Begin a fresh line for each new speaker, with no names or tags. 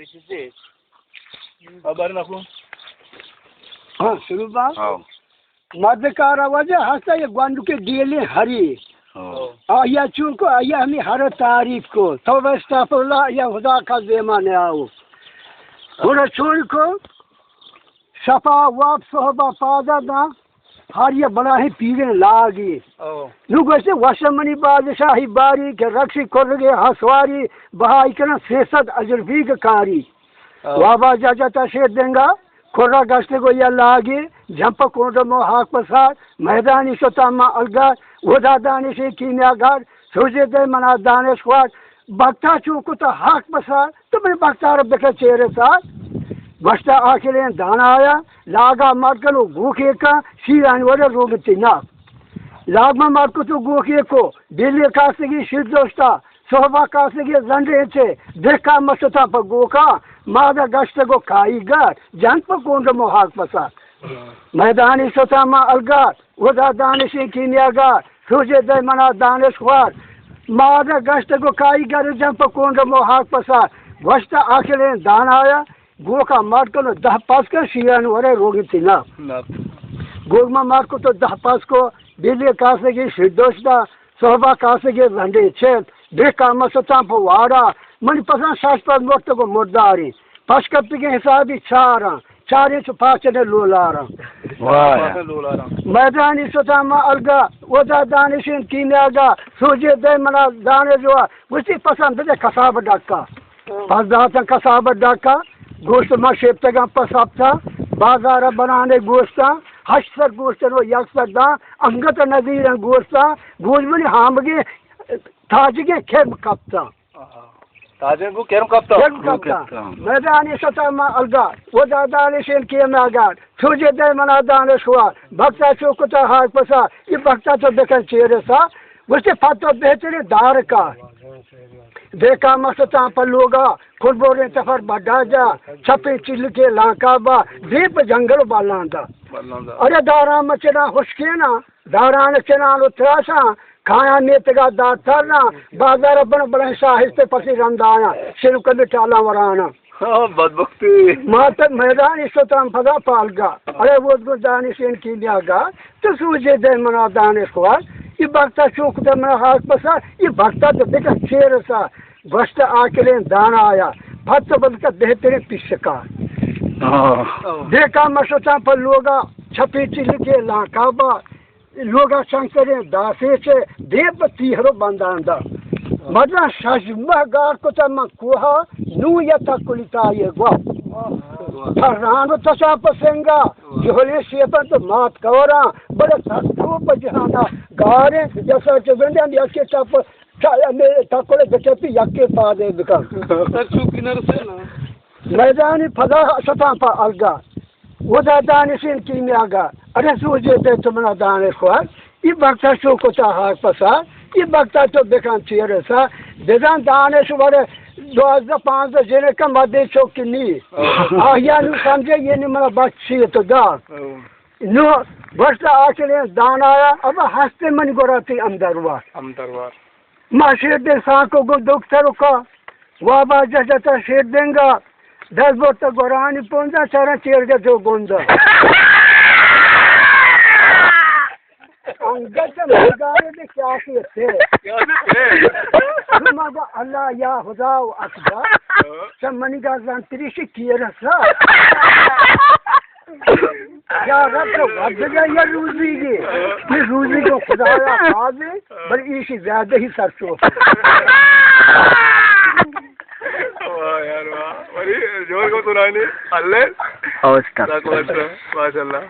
this is it. Haber naku.
हाँ शुरू बात मध्यकारा वजह हंसा ये ग्वांडू के डीएलए हरी या चूको या हमें हर तारीख को तो वस्ताफुल्ला या खुदा का ज़माने आओ होना छोड़ को सफा वाप सोहबा पादा ना हर ये बड़ा ही पीगन लागी लोगों से वशमनी बादशाही बारी के रक्षी कोलगे हसवारी बहाई करना सेसद अजरफी का कारी वाबा जाता शेर देंगा खोरा गश्ते को या लागे जंप कोडमो हाक पसार मैदानी सोतामा अलगार वदा दानिश कीमियागार सोजे दे मना दानिश क्वार बक्ता चूको तो हाक पसार तो मैं बक्ता रब के चेहरे साथ बस्ता आखिर दाना आया लागा मार्कलो भूखे का शीरान वाले रोग तिना लागमा मार्को तो भूखे को दिल्ली कासगी शिरदोस्ता सोहबा कासगी जंडे चे देखा मसता पर गोका मादा गश्त को खाईगार जंप कोंड मोहाक पसा मैदानी सोतामा अलगार वदा दानिश कीमियागार सोजे दे मना दानिश ख्वार मादा गश्त को खाईगार जंप कोंड मोहाक पसा वस्ता आखिर दाना आया गोका मार्को दह पास कर शीरान वाले रोग तिना गोगमा मार्को तो दह पास को दिल्ली कासगी शिरदोस्ता सोहबा कासगी जंडे चे देखा मसता पर वाड़ा मन पसंद शास्त्र वक्त को मुर्दारी पशकप्ती के हिसाब ही चार इंच पाँच ने लोलारा मैदानी सोतामा अलगा वदा दानिशिन कीमियागा सोजे दे मना दाने जो उसी पसंद है कसाब डाका पसदाता कसाब डाका गोश्त में शेप्तगा पसाबता बाजार बनाने गोश्ता हश्तर गोश्त रो यक्सर दा अंगत नजीर गोश्ता गोजमनी हामगे ताजगे खेम कप्ता
ताजे को केरम कप्ता
मैदानी सोतामा अलगा वदा दानिशिन कीमियागा सोजे दे मना दाने शुआ भक्ता चौकता हाक पसा ये भक्ता तो देखन चेहरे सा उससे फातो बेहतरीन दार का देखा मसता पर लोगा खुलबोरे तफर बड़ा जा छपे चिल के लाकाबा दीप जंगल बालांदा अरे दारा मचना हुस्के ना दारा नचना उतरासा खाया नेतगा दातरना बाजार बन बड़ा साहित्य पसी रंदाया शिरू कभी टाला वराना
बदबख्ती
माता मैदान इस्ताम फदा पालगा अरे वो दानिश की लियागा तो सूझे दे मना दानिश को ये भक्ता चौक दे मना हाथ पसा ये भक्ता तो देखा शेर सा बस्ट आके दाना आया भक्त बद का बेहतरीन पिसका देखा मसता पर लोगा छपी चिल के लाकाबा लोगा शंकरे दासे से देव तीहरो बंदांदा मदना सजमा गार को तम कुहा नु यता कुलिता ये गवा फरानो तसा पसेंगा जोले शेपन तो मात कवरा बड़े सत्तो बजहाना गारे जैसा चवेंडा यके तप छाया में तकोले बचपी यके पा दे दुकान सचू किनर से ना मैदानी फदा सता पा अलगा वदा दानिशिन कीमियागा अरे सोजे दे तुमना दाने को ये भक्ता शो को ता हाक पसा ये भक्ता तो बेकान चेहरे सा देदान दाने सुबह 2005 जेने का मध्य चौक की नी आया नु समझे ये नहीं मेरा बच्ची है तो दा नो बस आके दान आया अब हंसते मन गोराती अंदरवार माशेर दे साको गो डॉक्टर का वाबा जता शेर देंगा 10 बोट तक गोरानी पहुंचा चारा चेर के जो गोंदा अंगत लगाने दे क्या थे मगा अल्लाह या खुदा अकबर सब मनी का जानत्री से किए रसा या रब तो भग गया ये रूजी को खुदा या खा दे बड़ी इसी ज्यादा ही सरसों
वाह यार वाह बड़ी जोर को सुनाई नहीं अल्लाह माशाल्लाह